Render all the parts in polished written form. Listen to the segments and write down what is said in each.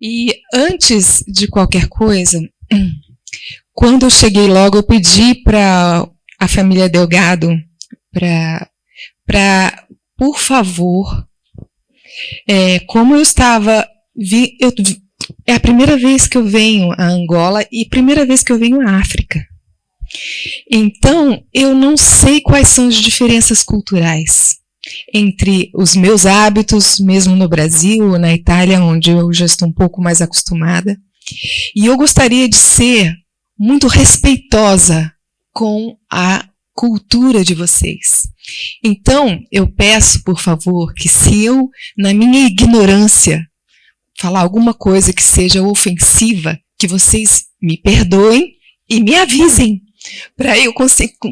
E antes de qualquer coisa, quando eu cheguei logo, eu pedi para a família Delgado para, por favor, como eu estava... é a primeira vez que eu venho a Angola e primeira vez que eu venho à África. Então, eu não sei quais são as diferenças culturais entre os meus hábitos, mesmo no Brasil ou na Itália, onde eu já estou um pouco mais acostumada. E eu gostaria de ser muito respeitosa com a cultura de vocês. Então, eu peço, por favor, que se eu, na minha ignorância, falar alguma coisa que seja ofensiva, que vocês me perdoem e me avisem, para eu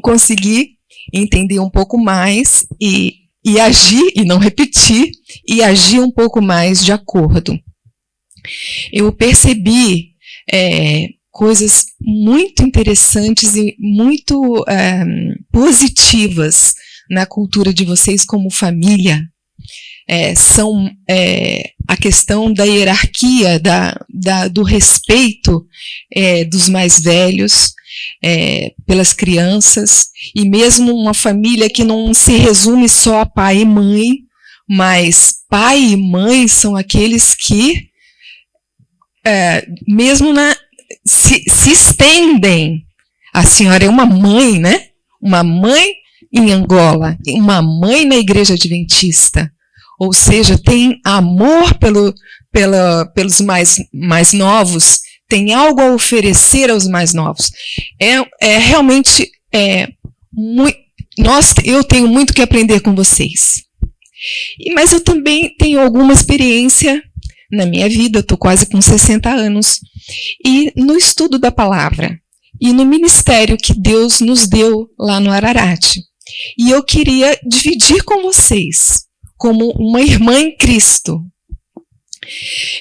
conseguir entender um pouco mais e agir, e não repetir, e agir um pouco mais de acordo. Eu percebi coisas muito interessantes e muito positivas na cultura de vocês como família. São a questão da hierarquia, do respeito dos mais velhos, pelas crianças, e mesmo uma família que não se resume só a pai e mãe, mas pai e mãe são aqueles que, mesmo se estendem. A senhora é uma mãe, né? Uma mãe em Angola, uma mãe na Igreja Adventista. Ou seja, tem amor pelos mais novos, tem algo a oferecer aos mais novos. Realmente, eu tenho muito que aprender com vocês. Mas eu também tenho alguma experiência na minha vida, eu estou quase com 60 anos, e no estudo da palavra, e no ministério que Deus nos deu lá no Ararat. E eu queria dividir com vocês, como uma irmã em Cristo.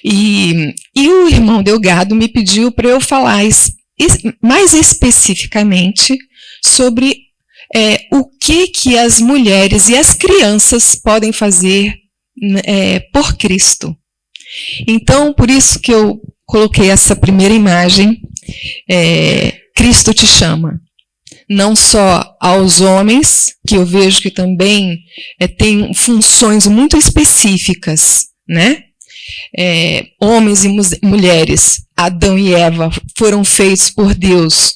E o irmão Delgado me pediu para eu falar mais especificamente sobre o que as mulheres e as crianças podem fazer por Cristo. Então, por isso que eu coloquei essa primeira imagem, Cristo te chama. Não só aos homens, que eu vejo que também têm funções muito específicas, né? Homens e mulheres, Adão e Eva, foram feitos por Deus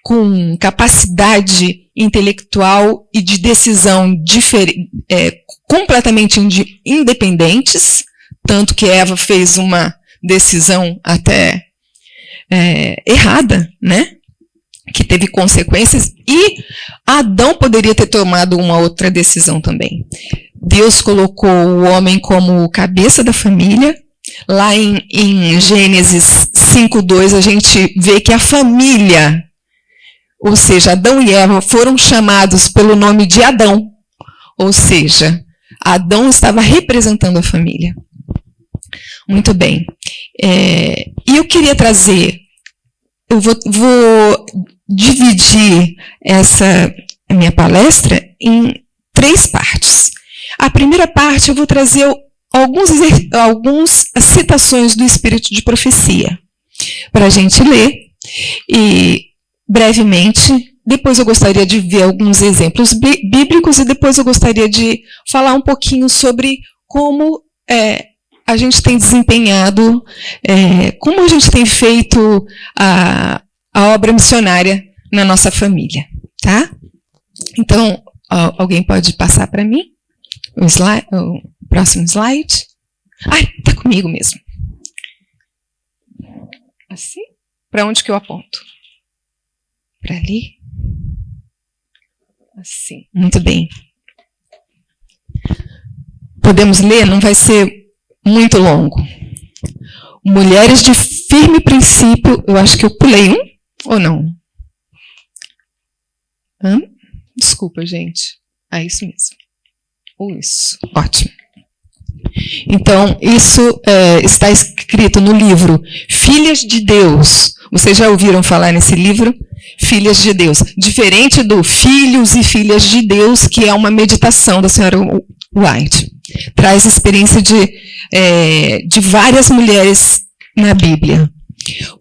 com capacidade intelectual e de decisão completamente independentes, tanto que Eva fez uma decisão até errada, né? Que teve consequências, e Adão poderia ter tomado uma outra decisão também. Deus colocou o homem como cabeça da família. Lá em Gênesis 5:2, a gente vê que a família, ou seja, Adão e Eva, foram chamados pelo nome de Adão. Ou seja, Adão estava representando a família. Muito bem. E eu queria trazer... Eu vou dividir essa minha palestra em 3 partes. A primeira parte eu vou trazer algumas citações do Espírito de Profecia para a gente ler, e brevemente, depois eu gostaria de ver alguns exemplos bíblicos, e depois eu gostaria de falar um pouquinho sobre como a gente tem desempenhado, como a gente tem feito a obra missionária na nossa família, tá? Então, alguém pode passar para mim o próximo slide? Ai, tá comigo mesmo. Assim? Para onde que eu aponto? Para ali? Assim. Muito bem. Podemos ler? Não vai ser muito longo. Mulheres de firme princípio. Eu acho que eu pulei um, ou não? Desculpa, gente. Isso mesmo. Isso. Ótimo. Então, isso está escrito no livro Filhas de Deus. Vocês já ouviram falar nesse livro? Filhas de Deus. Diferente do Filhos e Filhas de Deus, que é uma meditação da senhora White. traz experiência de várias mulheres na Bíblia.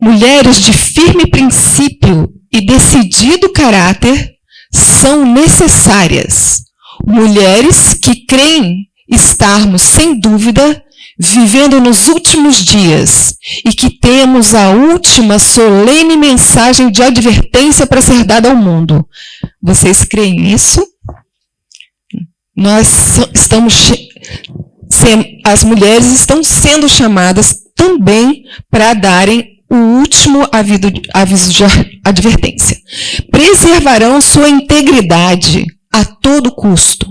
Mulheres de firme princípio e decidido caráter são necessárias. Mulheres que creem estarmos, sem dúvida, vivendo nos últimos dias e que temos a última solene mensagem de advertência para ser dada ao mundo. Vocês creem nisso? As mulheres estão sendo chamadas também para darem o último aviso de advertência. Preservarão sua integridade a todo custo.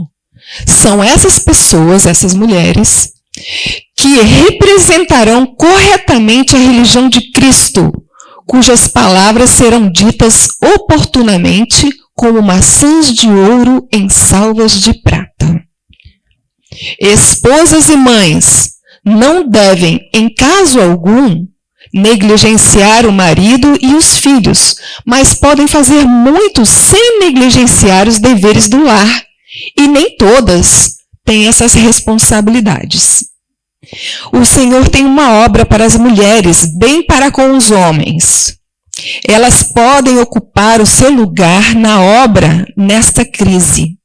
São essas pessoas, essas mulheres, que representarão corretamente a religião de Cristo, cujas palavras serão ditas oportunamente como maçãs de ouro em salvas de prata. Esposas e mães não devem, em caso algum, negligenciar o marido e os filhos, mas podem fazer muito sem negligenciar os deveres do lar, e nem todas têm essas responsabilidades. O Senhor tem uma obra para as mulheres, bem para com os homens. Elas podem ocupar o seu lugar na obra nesta crise.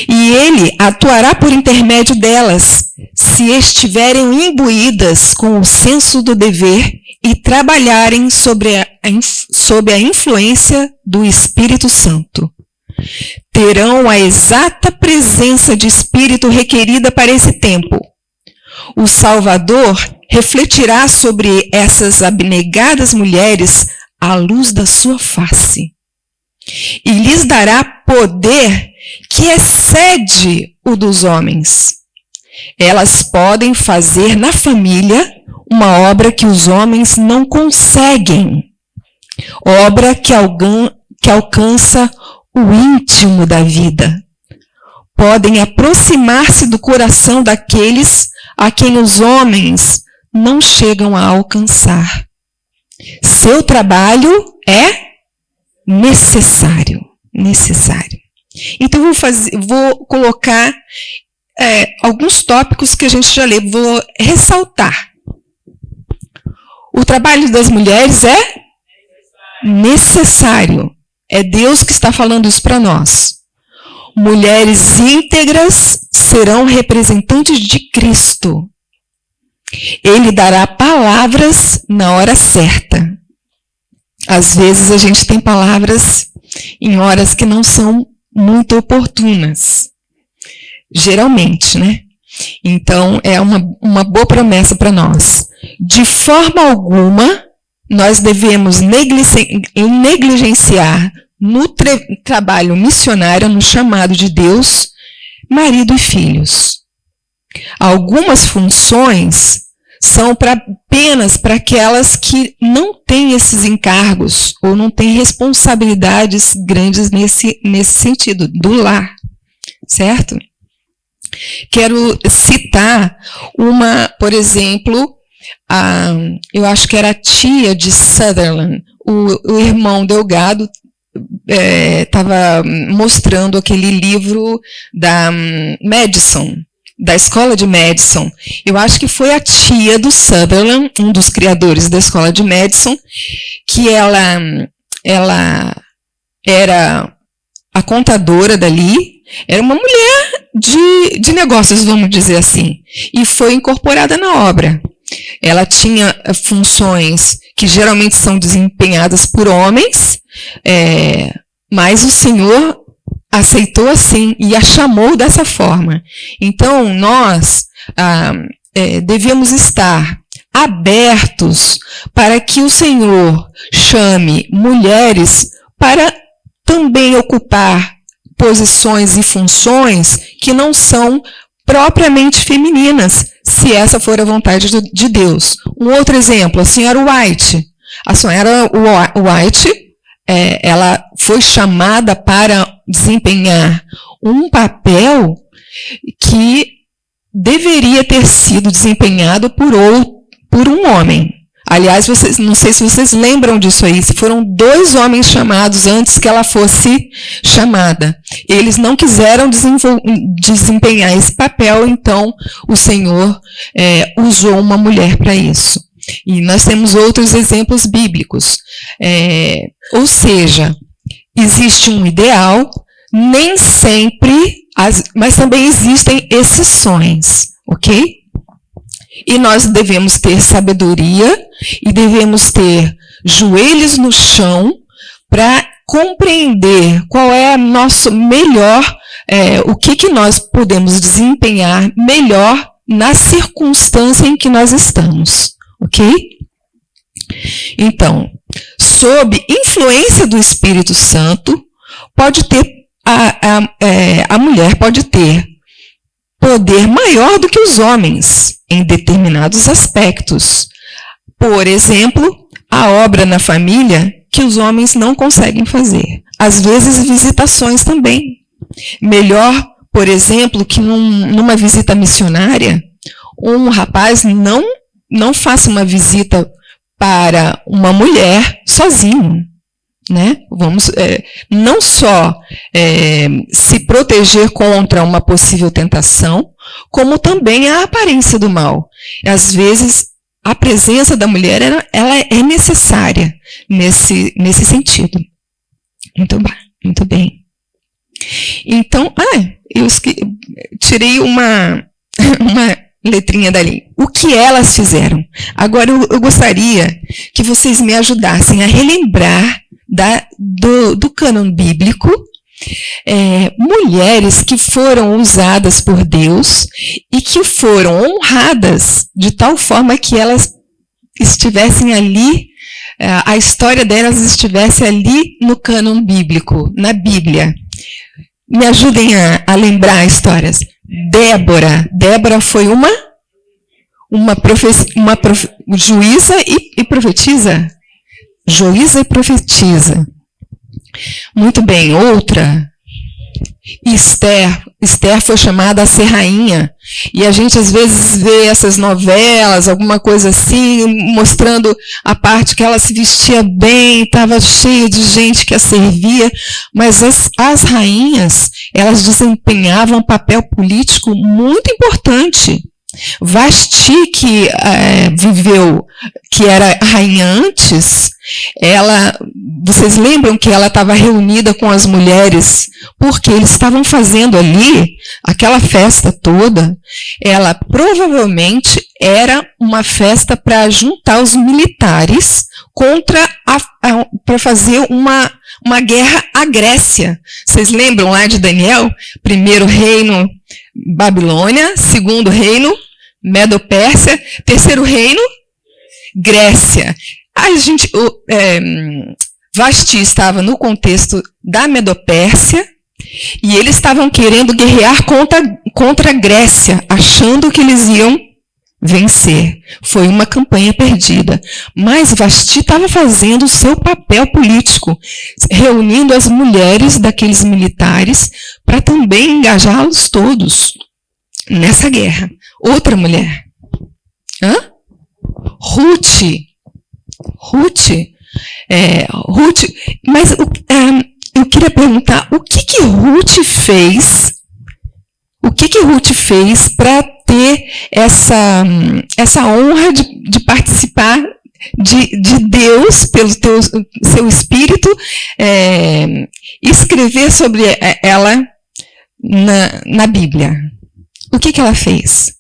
E Ele atuará por intermédio delas, se estiverem imbuídas com o senso do dever e trabalharem sob a influência do Espírito Santo. Terão a exata presença de espírito requerida para esse tempo. O Salvador refletirá sobre essas abnegadas mulheres à luz da sua face. E lhes dará poder que excede o dos homens. Elas podem fazer na família uma obra que os homens não conseguem. Obra que alcança o íntimo da vida. Podem aproximar-se do coração daqueles a quem os homens não chegam a alcançar. Seu trabalho é necessário. Então, vou colocar alguns tópicos que a gente já leu, vou ressaltar. O trabalho das mulheres é necessário. É Deus que está falando isso para nós. Mulheres íntegras serão representantes de Cristo. Ele dará palavras na hora certa. Às vezes a gente tem palavras em horas que não são muito oportunas. Geralmente, né? Então, é uma boa promessa para nós. De forma alguma, nós devemos negligenciar no trabalho missionário, no chamado de Deus, marido e filhos. Algumas funções são apenas para aquelas que não têm esses encargos ou não têm responsabilidades grandes nesse sentido, do lar, certo? Quero citar por exemplo, eu acho que era a tia de Sutherland, o irmão Delgado estava mostrando aquele livro da Madison, da escola de Madison. Eu acho que foi a tia do Sutherland, um dos criadores da escola de Madison, que ela era a contadora dali, era uma mulher de negócios, vamos dizer assim, e foi incorporada na obra. Ela tinha funções que geralmente são desempenhadas por homens, mas o Senhor aceitou assim e a chamou dessa forma. Então, nós devemos estar abertos para que o Senhor chame mulheres para também ocupar posições e funções que não são propriamente femininas, se essa for a vontade de Deus. Um outro exemplo, a senhora White. A senhora White, ela foi chamada para desempenhar um papel que deveria ter sido desempenhado por um homem. Aliás, não sei se vocês lembram disso aí. Foram 2 homens chamados antes que ela fosse chamada. Eles não quiseram desempenhar esse papel, então o Senhor usou uma mulher para isso. E nós temos outros exemplos bíblicos. Ou seja, existe um ideal, nem sempre, mas também existem exceções, ok? E nós devemos ter sabedoria e devemos ter joelhos no chão para compreender qual é o nosso melhor, o que nós podemos desempenhar melhor na circunstância em que nós estamos, ok? Então, sob influência do Espírito Santo, pode ter a mulher pode ter poder maior do que os homens em determinados aspectos. Por exemplo, a obra na família que os homens não conseguem fazer. Às vezes, visitações também. Melhor, por exemplo, que numa visita missionária, um rapaz não faça uma visita para uma mulher sozinho. Né? Vamos não só se proteger contra uma possível tentação, como também a aparência do mal. Às vezes, a presença da mulher ela é necessária nesse sentido. Muito bem. Então, eu tirei uma letrinha dali. O que elas fizeram? Agora, eu gostaria que vocês me ajudassem a relembrar do cânon bíblico, mulheres que foram usadas por Deus e que foram honradas de tal forma que elas estivessem ali, a história delas estivesse ali no cânon bíblico, na Bíblia. Me ajudem a lembrar histórias. Débora foi uma juíza e profetisa. Juíza e profetiza. Muito bem, outra. Esther foi chamada a ser rainha. E a gente às vezes vê essas novelas, alguma coisa assim, mostrando a parte que ela se vestia bem, estava cheia de gente que a servia. Mas as rainhas, elas desempenhavam um papel político muito importante. Vasti, que que era rainha antes, vocês lembram que ela estava reunida com as mulheres, porque eles estavam fazendo ali, aquela festa toda, ela provavelmente era uma festa para juntar os militares para fazer uma guerra à Grécia. Vocês lembram lá de Daniel? Primeiro reino, Babilônia. Segundo reino, Medo-Pérsia. Terceiro reino, Grécia. Vasti estava no contexto da Medo-Pérsia e eles estavam querendo guerrear contra a Grécia, achando que eles iam vencer. Foi uma campanha perdida. Mas Vasti estava fazendo o seu papel político, reunindo as mulheres daqueles militares para também engajá-los todos nessa guerra. Outra mulher. Ruth. Mas eu queria perguntar, o que Ruth fez? O que Ruth fez para ter essa honra de participar de Deus, pelo seu Espírito, escrever sobre ela na Bíblia? O que ela fez?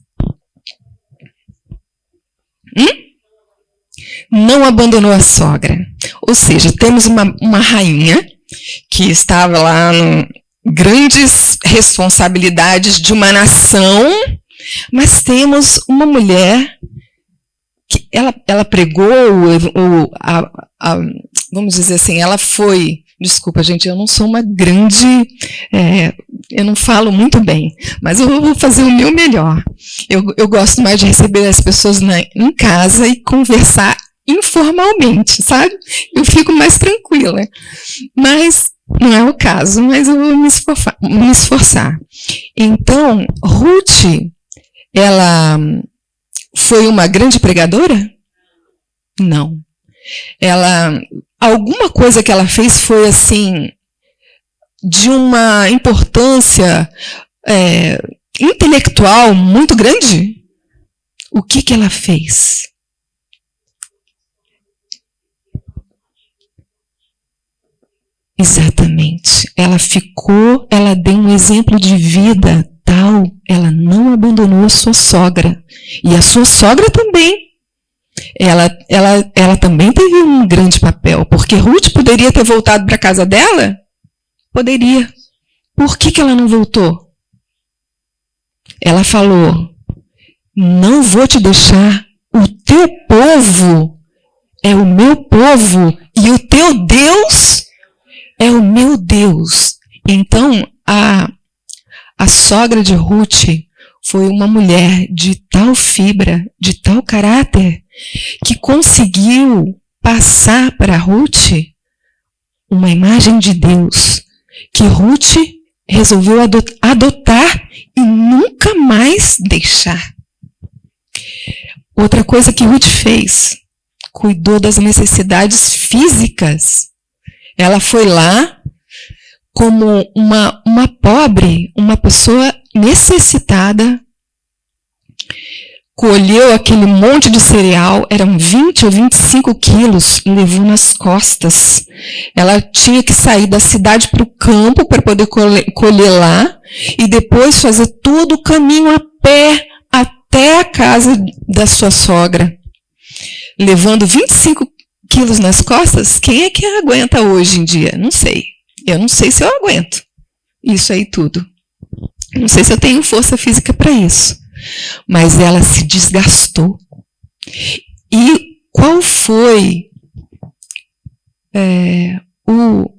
Não abandonou a sogra. Ou seja, temos uma rainha que estava lá grandes responsabilidades de uma nação, mas temos uma mulher que ela pregou, vamos dizer assim, ela foi... Desculpa, gente, eu não sou uma grande... eu não falo muito bem, mas eu vou fazer o meu melhor. Eu gosto mais de receber as pessoas em casa e conversar informalmente, sabe? Eu fico mais tranquila. Mas não é o caso, mas eu vou me esforçar. Então, Ruth, ela foi uma grande pregadora? Não. Alguma coisa que ela fez foi assim, de uma importância intelectual muito grande. O que ela fez? Exatamente. Ela deu um exemplo de vida tal, ela não abandonou a sua sogra. E a sua sogra também. Ela também teve um grande papel, porque Ruth poderia ter voltado para a casa dela? Poderia. Por que ela não voltou? Ela falou, não vou te deixar, o teu povo é o meu povo e o teu Deus é o meu Deus. Então, a sogra de Ruth foi uma mulher de tal fibra, de tal caráter, que conseguiu passar para Ruth uma imagem de Deus, que Ruth resolveu adotar e nunca mais deixar. Outra coisa que Ruth fez, cuidou das necessidades físicas. Ela foi lá como uma pobre, uma pessoa necessitada, colheu aquele monte de cereal, eram 20 ou 25 quilos, levou nas costas. Ela tinha que sair da cidade para o campo para poder colher lá, e depois fazer todo o caminho a pé até a casa da sua sogra. Levando 25 quilos nas costas, quem é que aguenta hoje em dia? Não sei. Eu não sei se eu aguento isso aí tudo. Não sei se eu tenho força física para isso. Mas ela se desgastou. E qual foi,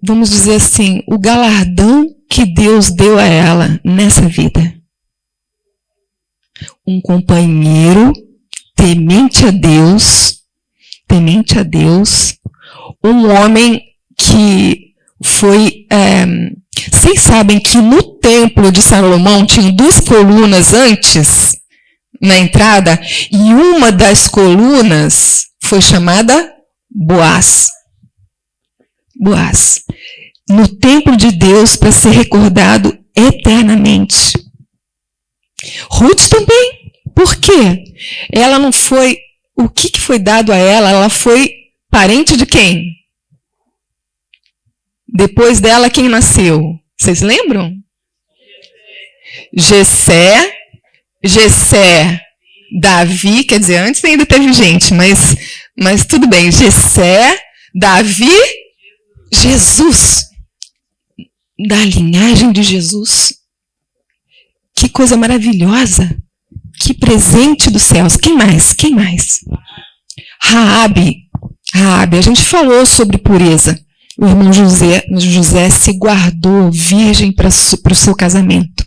vamos dizer assim, o galardão que Deus deu a ela nessa vida? Um companheiro temente a Deus, um homem que foi... vocês sabem que no templo de Salomão tinha 2 colunas antes, na entrada, e uma das colunas foi chamada Boaz. Boaz. No templo de Deus, para ser recordado eternamente. Ruth também. Por quê? Ela não foi... O que foi dado a ela? Ela foi parente de quem? Depois dela, quem nasceu? Vocês lembram? Jessé, Davi, quer dizer, antes ainda teve gente, mas tudo bem. Jessé, Davi, Jesus. Da linhagem de Jesus. Que coisa maravilhosa. Que presente dos céus. Quem mais? Raabe, a gente falou sobre pureza. O irmão José se guardou virgem para o seu casamento.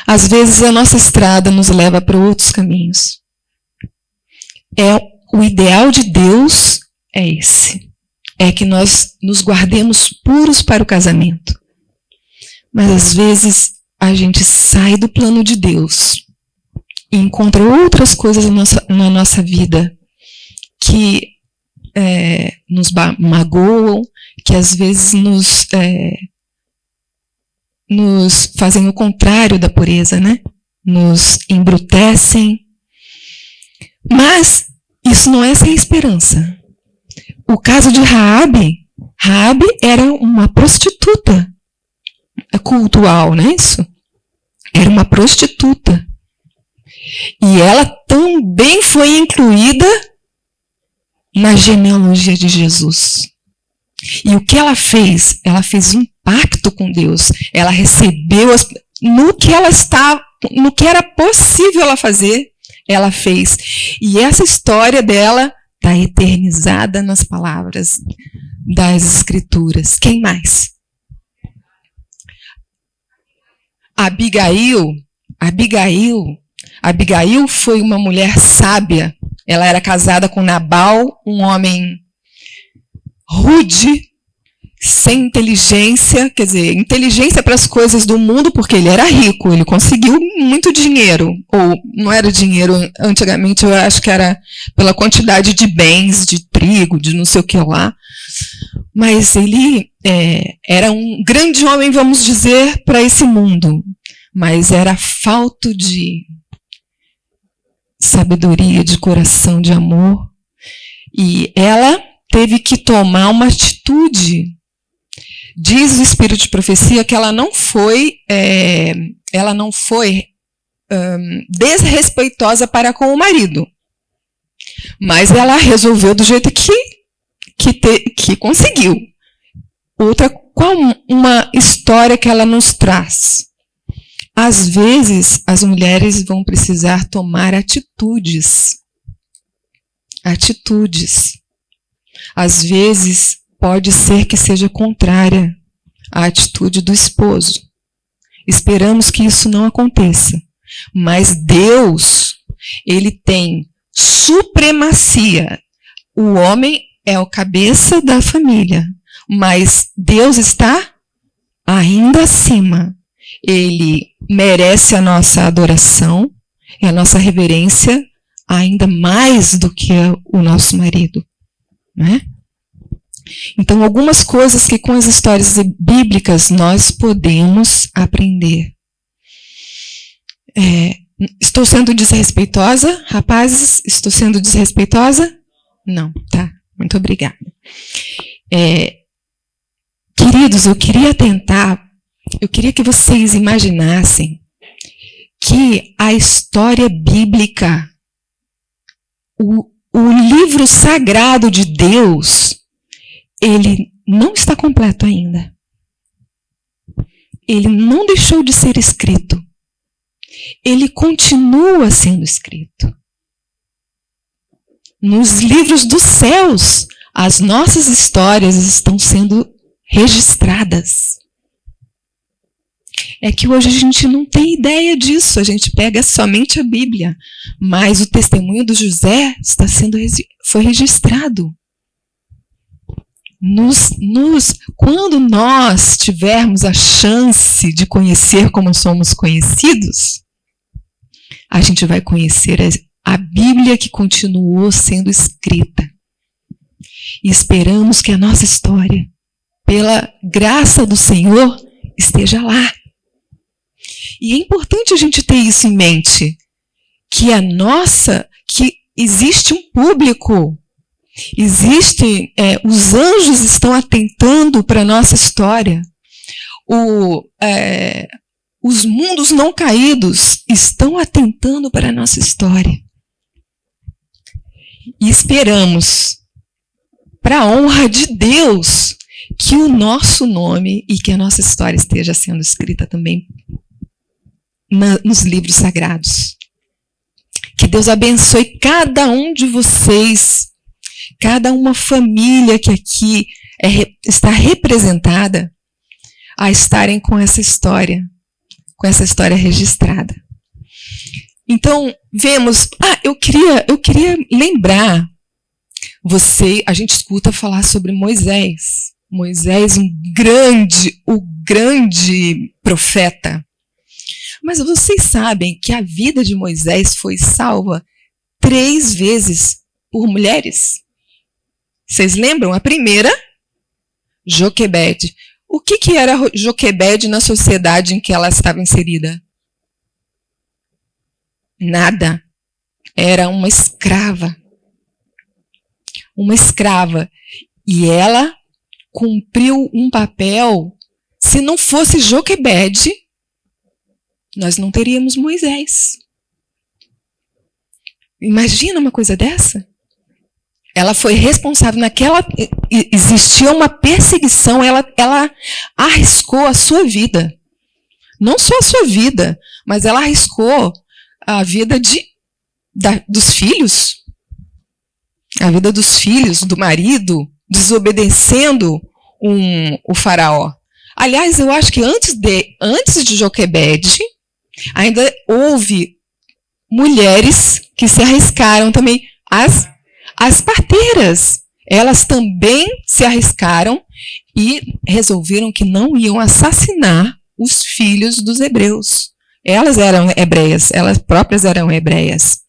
Às vezes a nossa estrada nos leva para outros caminhos. O ideal de Deus é esse. É que nós nos guardemos puros para o casamento. Mas às vezes a gente sai do plano de Deus e encontra outras coisas na nossa vida que nos magoam, que às vezes nos fazem o contrário da pureza, né? Nos embrutecem. Mas isso não é sem esperança. O caso de Raabe era uma prostituta cultual, não é isso? Era uma prostituta. E ela também foi incluída na genealogia de Jesus. E o que ela fez? Ela fez um pacto com Deus. Ela recebeu no que era possível ela fazer, ela fez. E essa história dela está eternizada nas palavras das Escrituras. Quem mais? Abigail foi uma mulher sábia. Ela era casada com Nabal, um homem rude, sem inteligência, quer dizer, inteligência para as coisas do mundo, porque ele era rico, ele conseguiu muito dinheiro, ou não era dinheiro, antigamente eu acho que era pela quantidade de bens, de trigo, de não sei o que lá, mas ele era um grande homem, vamos dizer, para esse mundo, mas era falta de sabedoria, de coração, de amor, e ela teve que tomar uma atitude. Diz o Espírito de Profecia que ela não foi desrespeitosa para com o marido, mas ela resolveu do jeito que conseguiu. Qual uma história que ela nos traz? Às vezes, as mulheres vão precisar tomar atitudes. Às vezes, pode ser que seja contrária à atitude do esposo. Esperamos que isso não aconteça. Mas Deus, ele tem supremacia. O homem é o cabeça da família, mas Deus está ainda acima. Ele merece a nossa adoração e a nossa reverência ainda mais do que o nosso marido, né? Então, algumas coisas que com as histórias bíblicas nós podemos aprender. Estou sendo desrespeitosa? Rapazes, estou sendo desrespeitosa? Não, tá. Muito obrigada. Queridos, eu queria que vocês imaginassem que a história bíblica, o livro sagrado de Deus, ele não está completo ainda. Ele não deixou de ser escrito. Ele continua sendo escrito. Nos livros dos céus, as nossas histórias estão sendo registradas. É que hoje a gente não tem ideia disso, a gente pega somente a Bíblia, mas o testemunho do José foi registrado. Quando nós tivermos a chance de conhecer como somos conhecidos, a gente vai conhecer a Bíblia que continuou sendo escrita. E esperamos que a nossa história, pela graça do Senhor, esteja lá. E é importante a gente ter isso em mente, que existe um público. Os anjos estão atentando para a nossa história. Os mundos não caídos estão atentando para a nossa história. E esperamos, para a honra de Deus, que o nosso nome e que a nossa história esteja sendo escrita também nos livros sagrados. Que Deus abençoe cada um de vocês, cada uma família que aqui está representada, a estarem com essa história registrada. Então, vemos, eu queria lembrar a gente escuta falar sobre Moisés. Moisés, o grande profeta. Mas vocês sabem que a vida de Moisés foi salva 3 vezes por mulheres? Vocês lembram? A primeira, Joquebede. O que era Joquebede na sociedade em que ela estava inserida? Nada. Era uma escrava. Uma escrava. E ela cumpriu um papel. Se não fosse Joquebede, nós não teríamos Moisés. Imagina uma coisa dessa? Ela foi responsável existia uma perseguição, ela arriscou a sua vida. Não só a sua vida, mas ela arriscou a vida dos filhos. A vida dos filhos, do marido, desobedecendo o faraó. Aliás, eu acho que antes de Joquebede, ainda houve mulheres que se arriscaram também. As parteiras, elas também se arriscaram e resolveram que não iam assassinar os filhos dos hebreus. Elas eram hebreias, elas próprias eram hebreias.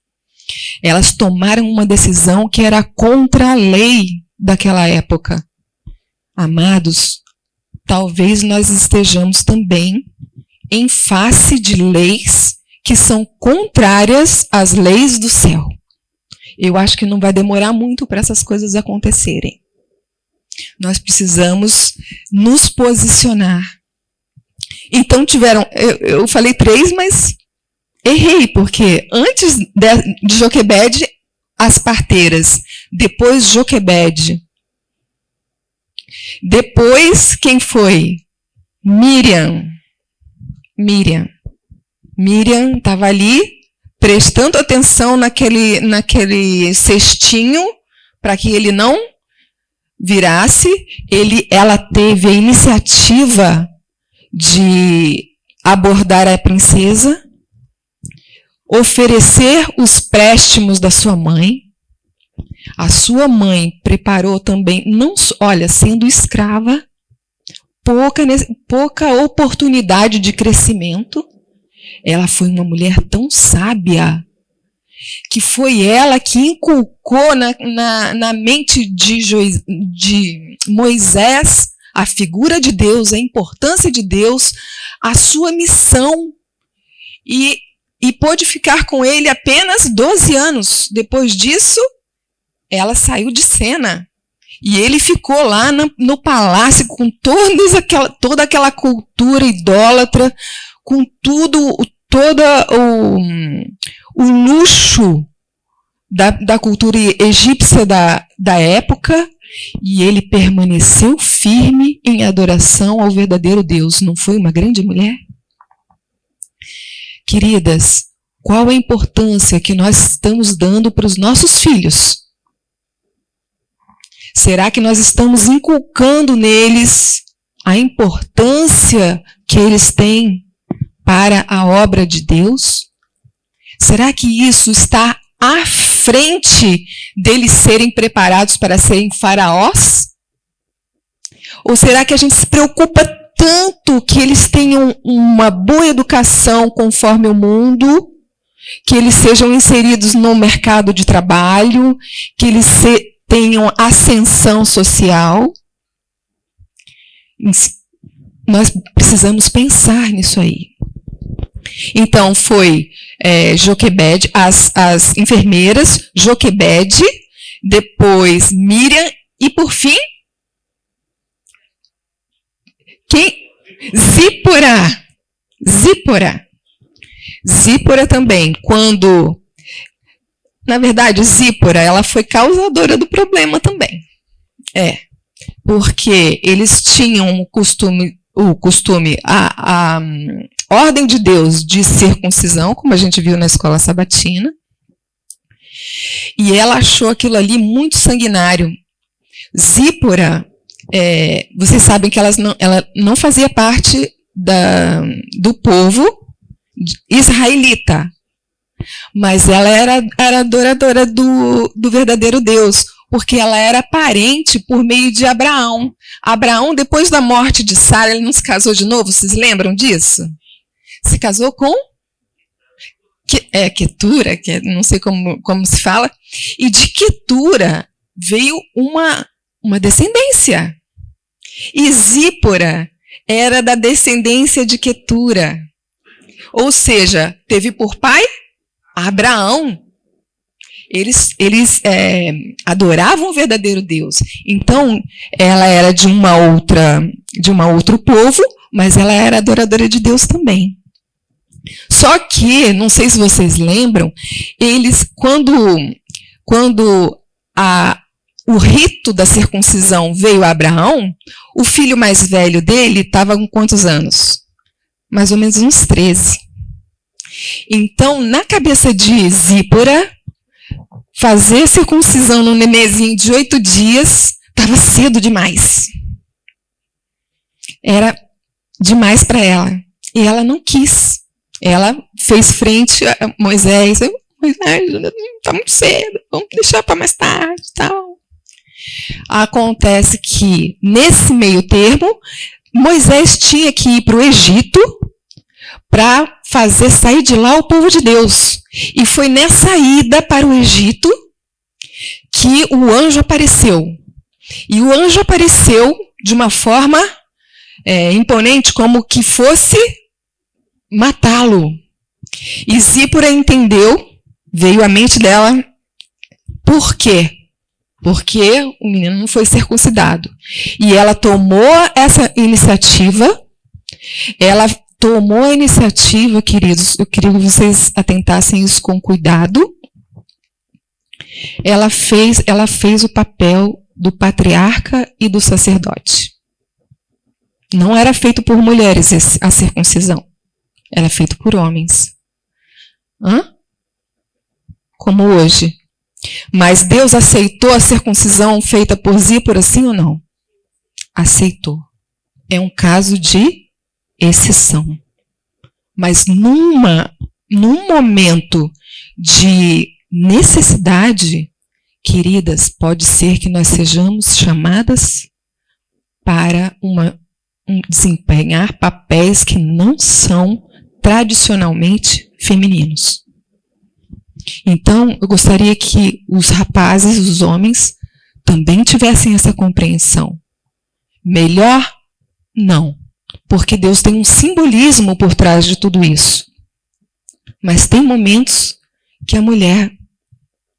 Elas tomaram uma decisão que era contra a lei daquela época. Amados, talvez nós estejamos também em face de leis que são contrárias às leis do céu. Eu acho que não vai demorar muito para essas coisas acontecerem. Nós precisamos nos posicionar. Então eu falei 3, mas errei, porque antes de Joquebede, as parteiras, depois Joquebede, depois quem foi? Miriam estava ali prestando atenção naquele cestinho para que ele não virasse. Ela teve a iniciativa de abordar a princesa, oferecer os préstimos da sua mãe. A sua mãe preparou também, sendo escrava, pouca oportunidade de crescimento. Ela foi uma mulher tão sábia que foi ela que inculcou na mente de Moisés a figura de Deus, a importância de Deus, a sua missão, e pôde ficar com ele apenas 12 anos. Depois disso, ela saiu de cena. E ele ficou lá no palácio com toda aquela cultura idólatra, com todo o luxo da cultura egípcia da época, e ele permaneceu firme em adoração ao verdadeiro Deus. Não foi uma grande mulher? Queridas, qual a importância que nós estamos dando para os nossos filhos? Será que nós estamos inculcando neles a importância que eles têm para a obra de Deus? Será que isso está à frente deles serem preparados para serem faraós? Ou será que a gente se preocupa tanto que eles tenham uma boa educação conforme o mundo, que eles sejam inseridos no mercado de trabalho, que eles tenham ascensão social? Nós precisamos pensar nisso aí. Então, foi Joquebede, as enfermeiras, Joquebede, depois Miriam, e por fim, quem? Zípora também, quando... Na verdade, Zípora, ela foi causadora do problema também. Porque eles tinham a ordem de Deus de circuncisão, como a gente viu na escola sabatina, e ela achou aquilo ali muito sanguinário. Zípora, vocês sabem que ela não fazia parte do povo israelita, mas ela era adoradora do verdadeiro Deus, porque ela era parente por meio de Abraão. Abraão, depois da morte de Sara, ele não se casou de novo, vocês lembram disso? Se casou com Quetura, que não sei como se fala, e de Quetura veio uma descendência. E Zípora era da descendência de Quetura. Ou seja, teve por pai Abraão. Eles adoravam o verdadeiro Deus. Então, ela era de um outro povo, mas ela era adoradora de Deus também. Só que, não sei se vocês lembram, eles, quando o rito da circuncisão veio a Abraão, o filho mais velho dele estava com quantos anos? Mais ou menos uns 13. Então, na cabeça de Zípora, fazer circuncisão num nenezinho de 8 dias estava cedo demais. Era demais para ela. E ela não quis. Ela fez frente a Moisés. Moisés, está muito cedo, vamos deixar para mais tarde e tal. Acontece que, nesse meio termo, Moisés tinha que ir para o Egito para fazer sair de lá o povo de Deus. E foi nessa ida para o Egito que o anjo apareceu. E o anjo apareceu de uma forma imponente, como que fosse matá-lo. E Zípora entendeu, veio à mente dela, por quê? Porque o menino não foi circuncidado. E ela tomou essa iniciativa, queridos, eu queria que vocês atentassem isso com cuidado. Ela fez o papel do patriarca e do sacerdote. Não era feito por mulheres a circuncisão. Era feito por homens. Como hoje. Mas Deus aceitou a circuncisão feita por Zípora, sim ou não? Aceitou. É um caso de exceção. Mas num momento de necessidade, queridas, pode ser que nós sejamos chamadas para desempenhar papéis que não são tradicionalmente femininos. Então, eu gostaria que os rapazes, os homens, também tivessem essa compreensão. Melhor? Não. Porque Deus tem um simbolismo por trás de tudo isso. Mas tem momentos que a mulher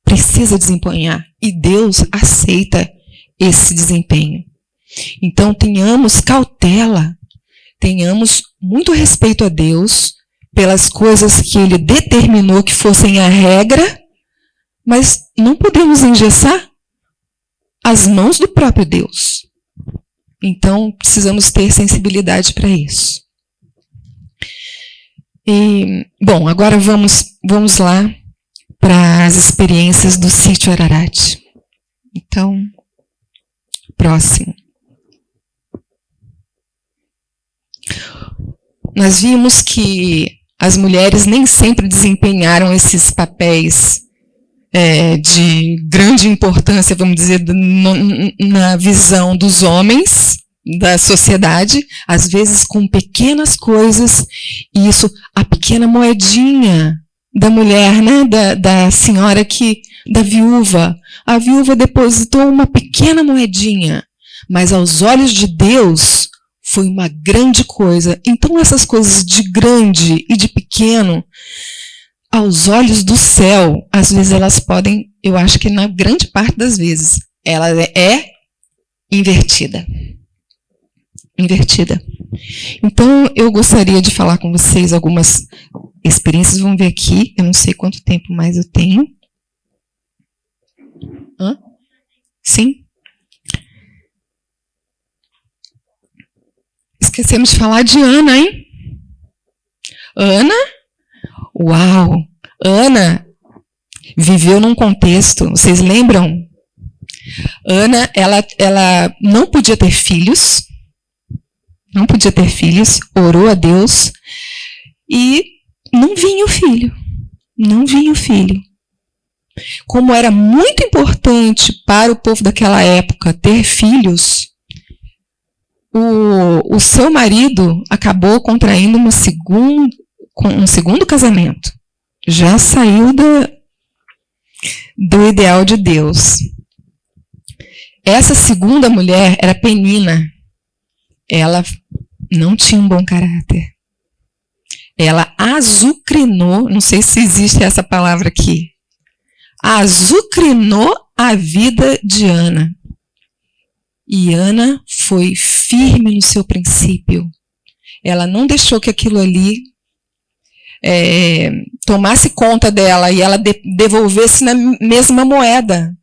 precisa desempenhar. E Deus aceita esse desempenho. Então, tenhamos cautela. Tenhamos muito respeito a Deus pelas coisas que Ele determinou que fossem a regra, mas não podemos engessar as mãos do próprio Deus. Então, precisamos ter sensibilidade para isso. Bom, agora vamos lá para as experiências do sítio Ararat. Então, próximo. Nós vimos que as mulheres nem sempre desempenharam esses papéis de grande importância, vamos dizer, na visão dos homens, da sociedade, às vezes com pequenas coisas, e isso, a pequena moedinha da mulher, né, da senhora da viúva. A viúva depositou uma pequena moedinha, mas aos olhos de Deus foi uma grande coisa. Então essas coisas de grande e de pequeno, aos olhos do céu, às vezes elas podem, eu acho que na grande parte das vezes, ela é invertida. Então, eu gostaria de falar com vocês algumas experiências. Vamos ver aqui, eu não sei quanto tempo mais eu tenho. Sim? Esquecemos de falar de Ana, hein? Ana? Uau! Ana viveu num contexto, vocês lembram? Ana, ela não podia ter filhos, orou a Deus e não vinha o filho. Como era muito importante para o povo daquela época ter filhos, o seu marido acabou contraindo um segundo casamento. Já saiu do ideal de Deus. Essa segunda mulher era Penina. Ela não tinha um bom caráter. Ela azucrinou, não sei se existe essa palavra aqui, azucrinou a vida de Ana. E Ana foi firme no seu princípio. Ela não deixou que aquilo ali tomasse conta dela e ela devolvesse na mesma moeda.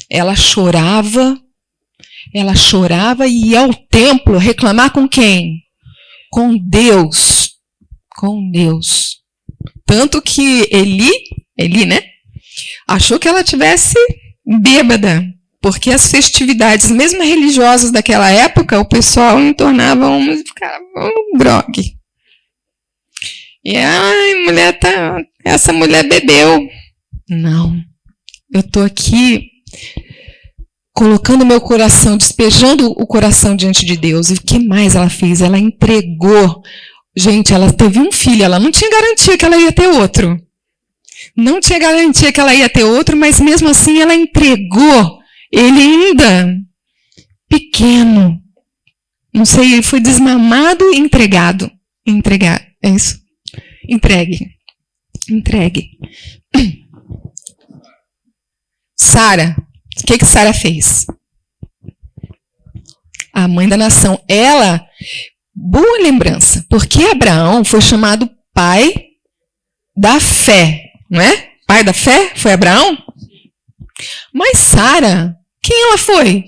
Ela chorava e ia ao templo reclamar com quem? Com Deus. Tanto que Eli, né? Achou que ela tivesse bêbada, porque as festividades, mesmo religiosas daquela época, o pessoal entornava ficava grogue. E essa mulher bebeu. Não. Eu estou aqui colocando meu coração, despejando o coração diante de Deus. E o que mais ela fez? Ela entregou. Gente, ela teve um filho, ela não tinha garantia que ela ia ter outro. Não tinha garantia que ela ia ter outro, mas mesmo assim ela entregou ele ainda pequeno. Não sei, ele foi desmamado e entregado. Entregar, é isso? Entregue. Sara, o que Sara fez? A mãe da nação. Ela, boa lembrança, porque Abraão foi chamado pai da fé, não é? Pai da fé foi Abraão? Mas Sara, quem ela foi?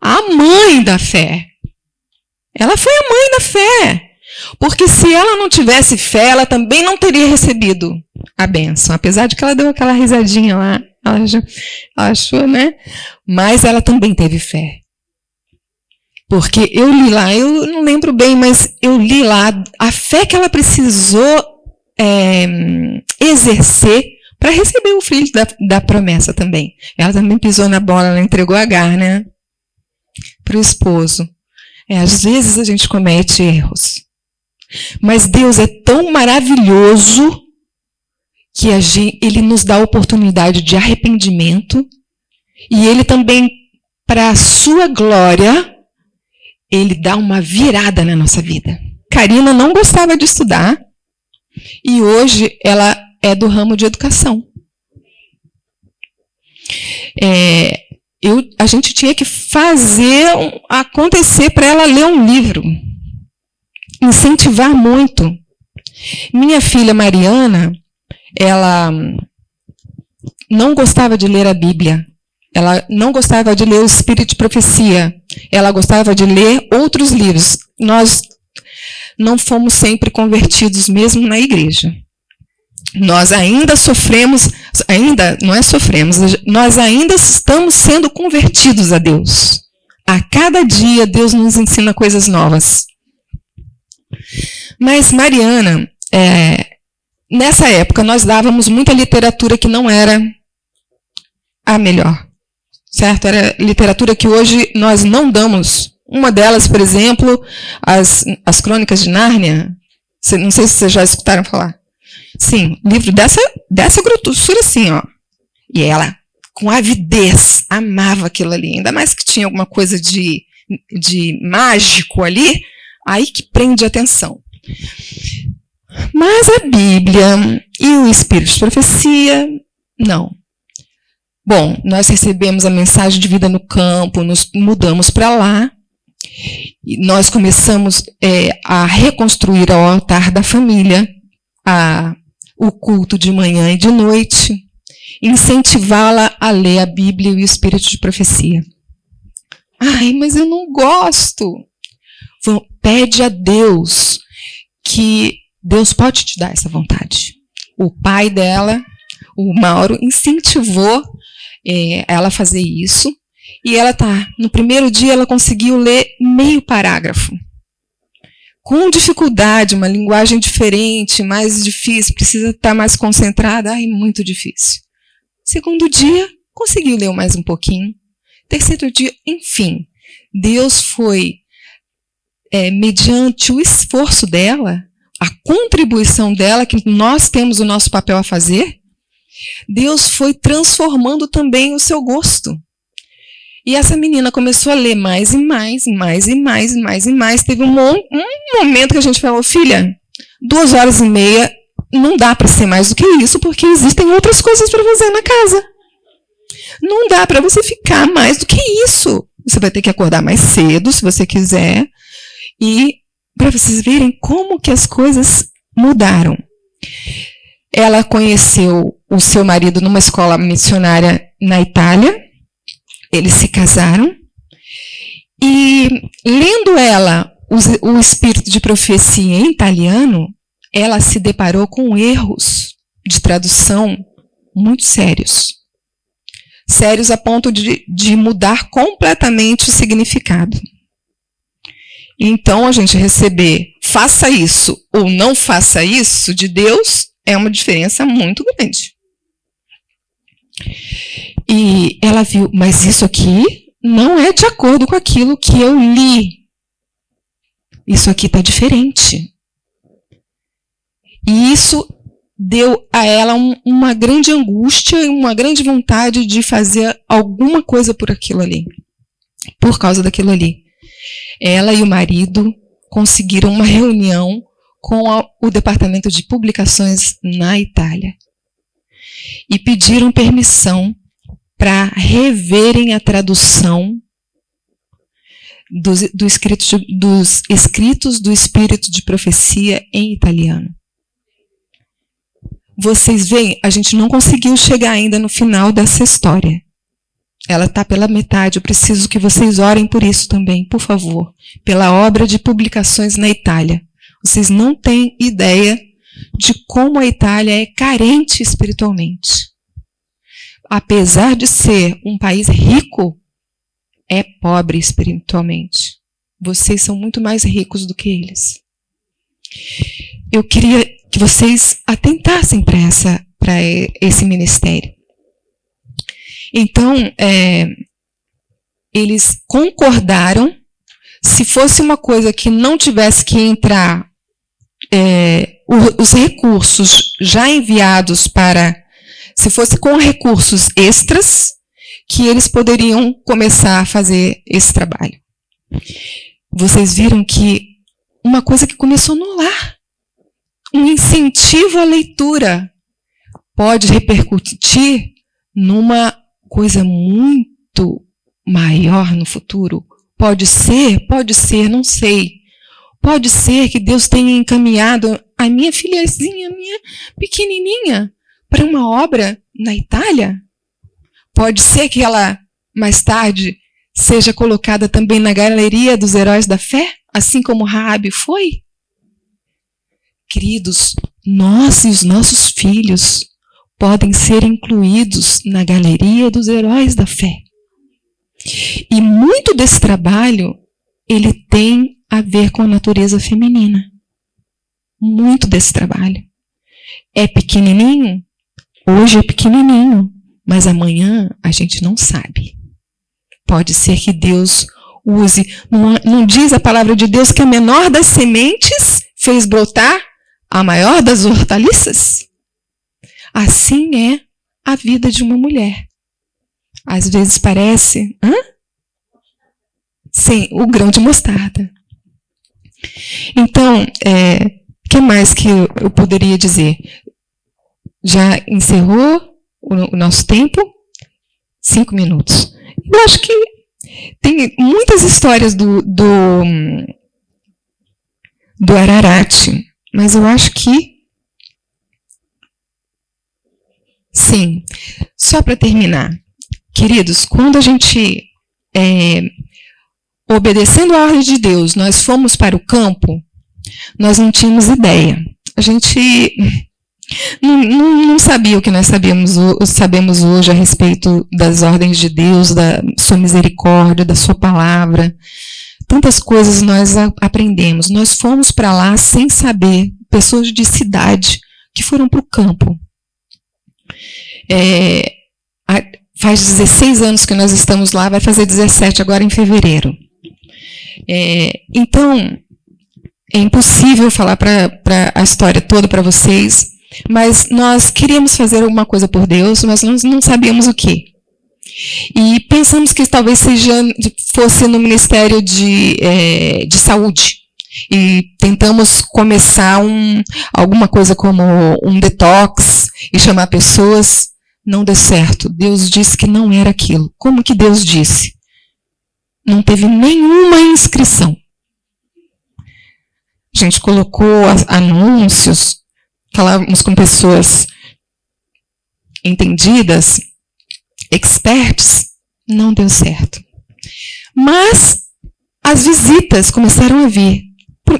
A mãe da fé. Ela foi a mãe da fé. Porque se ela não tivesse fé, ela também não teria recebido a bênção. Apesar de que ela deu aquela risadinha lá, ela achou, né? Mas ela também teve fé. Porque eu li lá, eu não lembro bem, mas eu li lá a fé que ela precisou exercer para receber o filho da promessa também. Ela também pisou na bola, ela entregou Agar, né? Para o esposo. Às vezes a gente comete erros. Mas Deus é tão maravilhoso que Ele nos dá a oportunidade de arrependimento e Ele também, para a sua glória, Ele dá uma virada na nossa vida. Karina não gostava de estudar e hoje ela é do ramo de educação. A gente tinha que fazer acontecer para ela ler um livro. Incentivar muito. Minha filha Mariana, ela não gostava de ler a Bíblia. Ela não gostava de ler o Espírito de Profecia. Ela gostava de ler outros livros. Nós não fomos sempre convertidos mesmo na igreja. Nós ainda sofremos, nós ainda estamos sendo convertidos a Deus. A cada dia Deus nos ensina coisas novas. Mas Mariana, nessa época nós dávamos muita literatura que não era a melhor, certo? Era literatura que hoje nós não damos. Uma delas, por exemplo, as Crônicas de Nárnia. Não sei se vocês já escutaram falar. Sim, livro dessa grossura assim, ó. E ela, com avidez, amava aquilo ali. Ainda mais que tinha alguma coisa de mágico ali, aí que prende a atenção. Mas a Bíblia e o Espírito de Profecia, não. Bom, nós recebemos a mensagem de vida no campo, nos mudamos para lá, e nós começamos a reconstruir o altar da família, o culto de manhã e de noite, incentivá-la a ler a Bíblia e o Espírito de Profecia. Ai, mas eu não gosto. Pede a Deus, que Deus pode te dar essa vontade. O pai dela, o Mauro, incentivou ela a fazer isso. E ela no primeiro dia ela conseguiu ler meio parágrafo. Com dificuldade, uma linguagem diferente, mais difícil, precisa estar mais concentrada. Ai, muito difícil. Segundo dia, conseguiu ler mais um pouquinho. Terceiro dia, enfim. Deus foi, mediante o esforço dela, a contribuição dela, que nós temos o nosso papel a fazer, Deus foi transformando também o seu gosto. E essa menina começou a ler mais e mais, mais e mais, mais e mais. Teve um momento que a gente falou, filha, 2h30 não dá para ser mais do que isso, porque existem outras coisas para fazer na casa. Não dá para você ficar mais do que isso. Você vai ter que acordar mais cedo, se você quiser. E para vocês verem como que as coisas mudaram. Ela conheceu o seu marido numa escola missionária na Itália. Eles se casaram. E lendo ela o Espírito de Profecia em italiano, ela se deparou com erros de tradução muito sérios. Sérios a ponto de mudar completamente o significado. Então, a gente receber faça isso ou não faça isso de Deus é uma diferença muito grande. E ela viu, mas isso aqui não é de acordo com aquilo que eu li. Isso aqui está diferente. E isso deu a ela uma grande angústia e uma grande vontade de fazer alguma coisa por aquilo ali. Por causa daquilo ali. Ela e o marido conseguiram uma reunião com o departamento de publicações na Itália. E pediram permissão para reverem a tradução dos escritos do Espírito de Profecia em italiano. Vocês veem, a gente não conseguiu chegar ainda no final dessa história. Ela está pela metade, eu preciso que vocês orem por isso também, por favor. Pela obra de publicações na Itália. Vocês não têm ideia de como a Itália é carente espiritualmente. Apesar de ser um país rico, é pobre espiritualmente. Vocês são muito mais ricos do que eles. Eu queria que vocês atentassem para esse ministério. Então, eles concordaram, se fosse uma coisa que não tivesse que entrar os recursos já enviados se fosse com recursos extras, que eles poderiam começar a fazer esse trabalho. Vocês viram que uma coisa que começou no lar, um incentivo à leitura, pode repercutir numa coisa muito maior no futuro. Pode ser, não sei. Pode ser que Deus tenha encaminhado a minha filhazinha, minha pequenininha, para uma obra na Itália. Pode ser que ela, mais tarde, seja colocada também na galeria dos heróis da fé, assim como Raabe foi. Queridos, nós e os nossos filhos podem ser incluídos na galeria dos heróis da fé. E muito desse trabalho, ele tem a ver com a natureza feminina. Muito desse trabalho. É pequenininho? Hoje é pequenininho, mas amanhã a gente não sabe. Pode ser que Deus use, não diz a palavra de Deus que a menor das sementes fez brotar a maior das hortaliças? Assim é a vida de uma mulher. Às vezes parece... Sim, o grão de mostarda. Então, que mais que eu poderia dizer? Já encerrou o nosso tempo? 5 minutos. Eu acho que tem muitas histórias do Ararat, mas eu acho que sim. Só para terminar, queridos, quando a gente, obedecendo a ordem de Deus, nós fomos para o campo, nós não tínhamos ideia. A gente não sabia o que nós sabemos hoje a respeito das ordens de Deus, da sua misericórdia, da sua palavra. Tantas coisas nós aprendemos. Nós fomos para lá sem saber, pessoas de cidade que foram para o campo. Faz 16 anos que nós estamos lá, vai fazer 17 agora em fevereiro. Então, é impossível falar a história toda para vocês, mas nós queríamos fazer alguma coisa por Deus, mas nós não sabíamos o quê. E pensamos que talvez fosse no Ministério de Saúde. E tentamos começar alguma coisa como um detox e chamar pessoas. Não deu certo. Deus disse que não era aquilo. Como que Deus disse? Não teve nenhuma inscrição. A gente colocou anúncios, falávamos com pessoas entendidas, experts, não deu certo. Mas as visitas começaram a vir.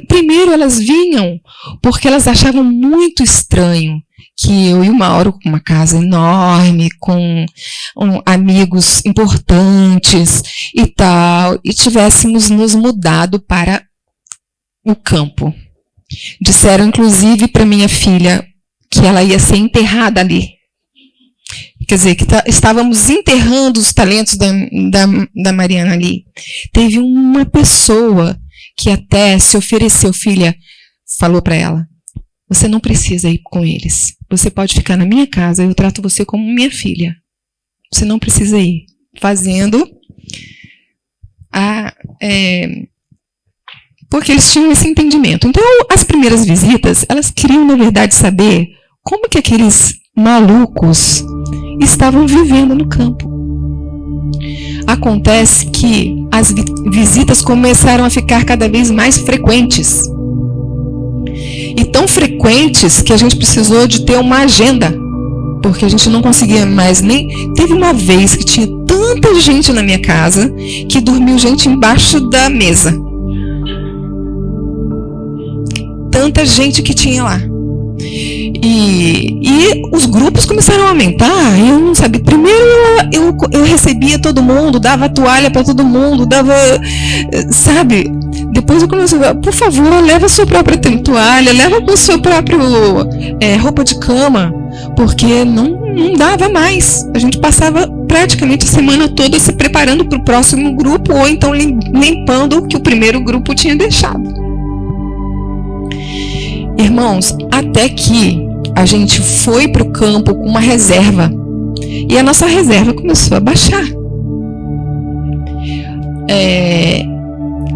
Primeiro elas vinham porque elas achavam muito estranho que eu e o Mauro, com uma casa enorme, com amigos importantes e tal, e tivéssemos nos mudado para o campo. Disseram, inclusive, para minha filha que ela ia ser enterrada ali. quer dizer, que estávamos enterrando os talentos da Mariana ali, teve uma pessoa que até se ofereceu, filha, falou para ela, você não precisa ir com eles, você pode ficar na minha casa, eu trato você como minha filha, você não precisa ir, fazendo porque eles tinham esse entendimento. Então, as primeiras visitas, elas queriam, na verdade, saber como que aqueles malucos estavam vivendo no campo. Acontece que as visitas começaram a ficar cada vez mais frequentes. E tão frequentes que a gente precisou de ter uma agenda, porque a gente não conseguia mais nem... Teve uma vez que tinha tanta gente na minha casa que dormiu gente embaixo da mesa. Tanta gente que tinha lá. E os grupos começaram a aumentar. Eu não sabia. Primeiro eu recebia todo mundo, dava toalha para todo mundo, dava, sabe? Depois eu comecei a falar, por favor, leva a sua própria toalha, leva a sua própria roupa de cama, porque não dava mais. A gente passava praticamente a semana toda se preparando para o próximo grupo, ou então limpando o que o primeiro grupo tinha deixado. Irmãos, até que a gente foi para o campo com uma reserva. E a nossa reserva começou a baixar.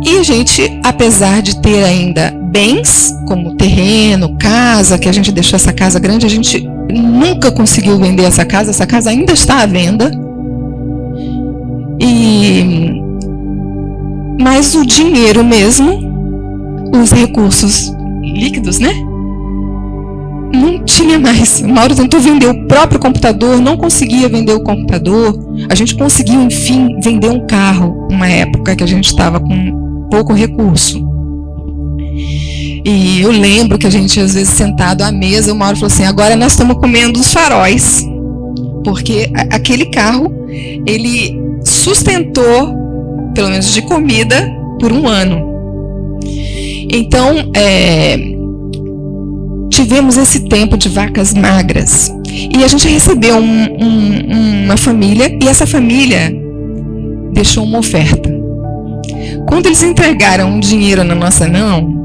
E a gente, apesar de ter ainda bens, como terreno, casa, que a gente deixou essa casa grande, a gente nunca conseguiu vender essa casa ainda está à venda. Mas o dinheiro mesmo, os recursos líquidos, né? Não tinha mais. O Mauro tentou vender o próprio computador, não conseguia vender o computador. A gente conseguiu, enfim, vender um carro, uma época que a gente estava com pouco recurso. E eu lembro que a gente, às vezes, sentado à mesa, o Mauro falou assim, agora nós estamos comendo os faróis. Porque aquele carro, ele sustentou, pelo menos de comida, por um ano. Então, tivemos esse tempo de vacas magras. E a gente recebeu uma família, e essa família deixou uma oferta. Quando eles entregaram o dinheiro na nossa mão,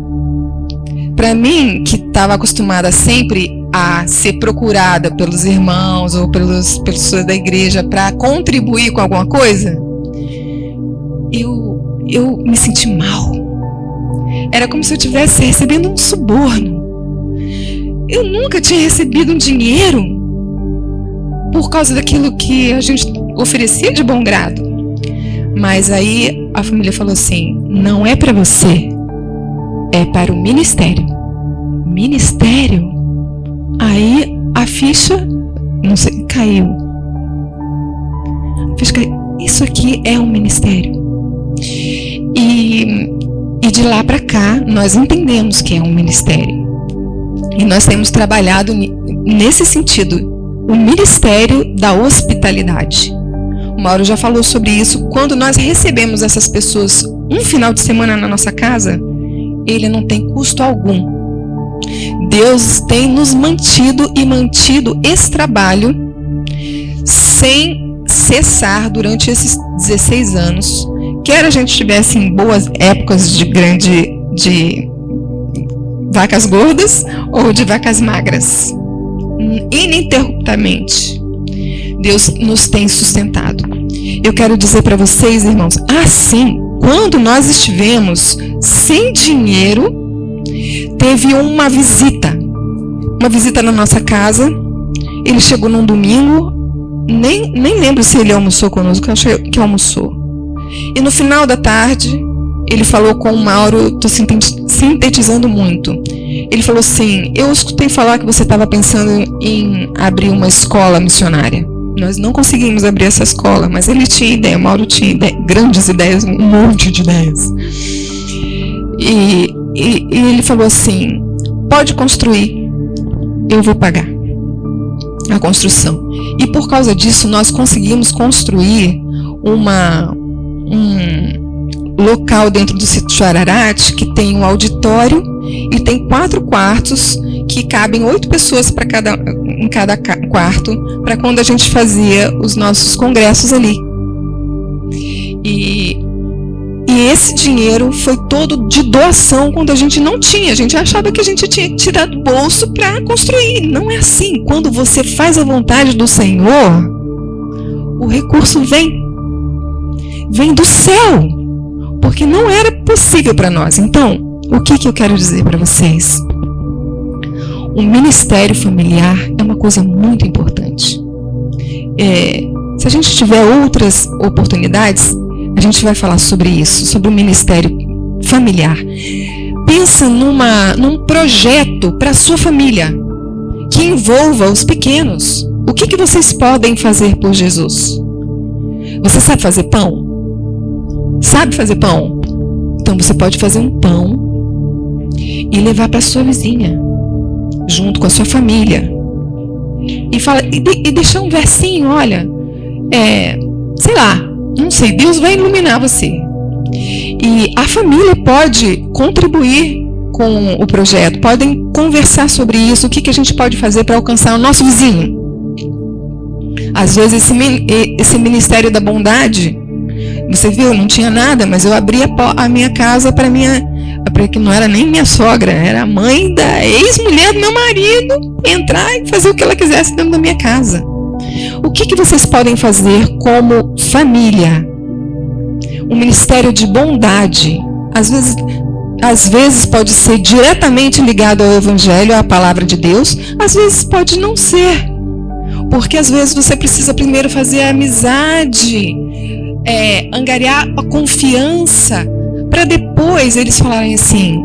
para mim, que estava acostumada sempre a ser procurada pelos irmãos ou pelas pessoas da igreja para contribuir com alguma coisa, eu me senti mal. Era como se eu estivesse recebendo um suborno. Eu nunca tinha recebido um dinheiro por causa daquilo que a gente oferecia de bom grado. Mas aí a família falou assim, não é para você, é para o ministério. Ministério? Aí a ficha, não sei, caiu. A ficha caiu. Isso aqui é um ministério. E de lá para cá, nós entendemos que é um ministério. E nós temos trabalhado nesse sentido, o ministério da hospitalidade. O Mauro já falou sobre isso. Quando nós recebemos essas pessoas um final de semana na nossa casa, ele não tem custo algum. Deus tem nos mantido e mantido esse trabalho sem cessar durante esses 16 anos. Quer a gente estivesse em boas épocas de vacas gordas ou de vacas magras. Ininterruptamente, Deus nos tem sustentado. Eu quero dizer para vocês, irmãos, assim, quando nós estivemos sem dinheiro, teve uma visita na nossa casa. Ele chegou num domingo, nem lembro se ele almoçou conosco, eu acho que almoçou. E no final da tarde, ele falou com o Mauro, estou sintetizando muito. Ele falou assim, eu escutei falar que você estava pensando em abrir uma escola missionária. Nós não conseguimos abrir essa escola, mas ele tinha ideia, o Mauro tinha grandes ideias, um monte de ideias. E ele falou assim, pode construir, eu vou pagar a construção. E por causa disso, nós conseguimos construir um local dentro do sítio Ararat que tem um auditório e tem 4 quartos que cabem 8 pessoas para cada em cada quarto, para quando a gente fazia os nossos congressos ali. E esse dinheiro foi todo de doação quando a gente não tinha. A gente achava que a gente tinha que tirar do bolso para construir. Não é assim. Quando você faz a vontade do Senhor, o recurso vem do céu, porque não era possível para nós. Então, o que eu quero dizer para vocês? O ministério familiar é uma coisa muito importante. Se a gente tiver outras oportunidades, a gente vai falar sobre isso, sobre o ministério familiar. Pensa num projeto para a sua família, que envolva os pequenos. O que vocês podem fazer por Jesus? Você sabe fazer pão? Sabe fazer pão? Então você pode fazer um pão e levar para sua vizinha, junto com a sua família. E deixar um versinho, olha, sei lá, não sei, Deus vai iluminar você. E a família pode contribuir com o projeto, podem conversar sobre isso, o que a gente pode fazer para alcançar o nosso vizinho. Às vezes esse ministério da bondade, você viu, não tinha nada, mas eu abri a minha casa para que não era nem minha sogra, era a mãe da ex-mulher do meu marido, entrar e fazer o que ela quisesse dentro da minha casa. O que vocês podem fazer como família? Um ministério de bondade, às vezes pode ser diretamente ligado ao Evangelho, à palavra de Deus, às vezes pode não ser, porque às vezes você precisa primeiro fazer a amizade, angariar a confiança, para depois eles falarem assim,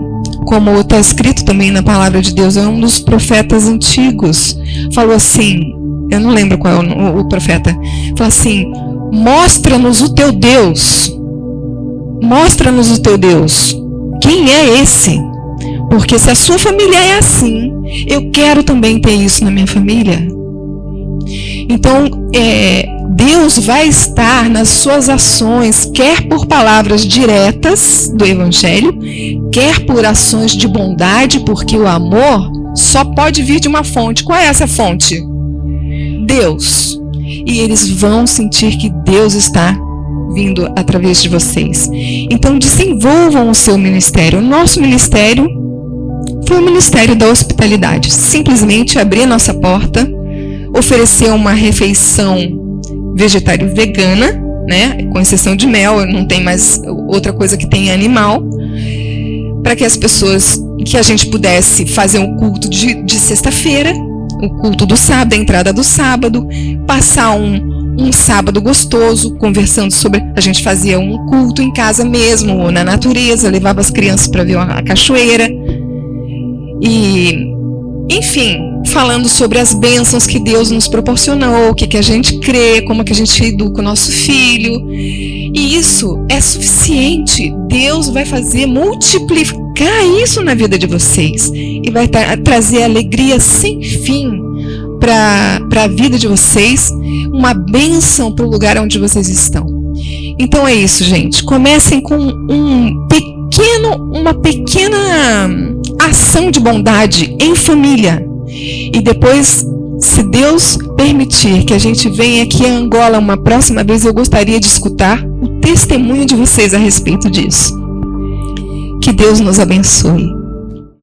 como está escrito também na palavra de Deus, um dos profetas antigos falou assim, eu não lembro qual é o profeta, falou assim: mostra-nos o teu Deus, mostra-nos o teu Deus, quem é esse? Porque se a sua família é assim, eu quero também ter isso na minha família. Então, Deus vai estar nas suas ações, quer por palavras diretas do Evangelho, quer por ações de bondade, porque o amor só pode vir de uma fonte. Qual é essa fonte? Deus. E eles vão sentir que Deus está vindo através de vocês. Então, desenvolvam o seu ministério. O nosso ministério foi o ministério da hospitalidade. Simplesmente abrir a nossa porta, oferecer uma refeição vegetária e vegana, né, com exceção de mel, não tem mais outra coisa que tenha animal, para que as pessoas, que a gente pudesse fazer um culto de sexta-feira, o culto do sábado, a entrada do sábado, passar um sábado gostoso, conversando sobre, a gente fazia um culto em casa mesmo, na natureza, levava as crianças para ver a cachoeira, e, enfim, falando sobre as bênçãos que Deus nos proporcionou, o que a gente crê, como que a gente educa o nosso filho. E isso é suficiente. Deus vai fazer multiplicar isso na vida de vocês. E vai trazer alegria sem fim para a vida de vocês, uma bênção para o lugar onde vocês estão. Então é isso, gente. Comecem com uma pequena ação de bondade em família. E depois, se Deus permitir que a gente venha aqui a Angola uma próxima vez, eu gostaria de escutar o testemunho de vocês a respeito disso. Que Deus nos abençoe.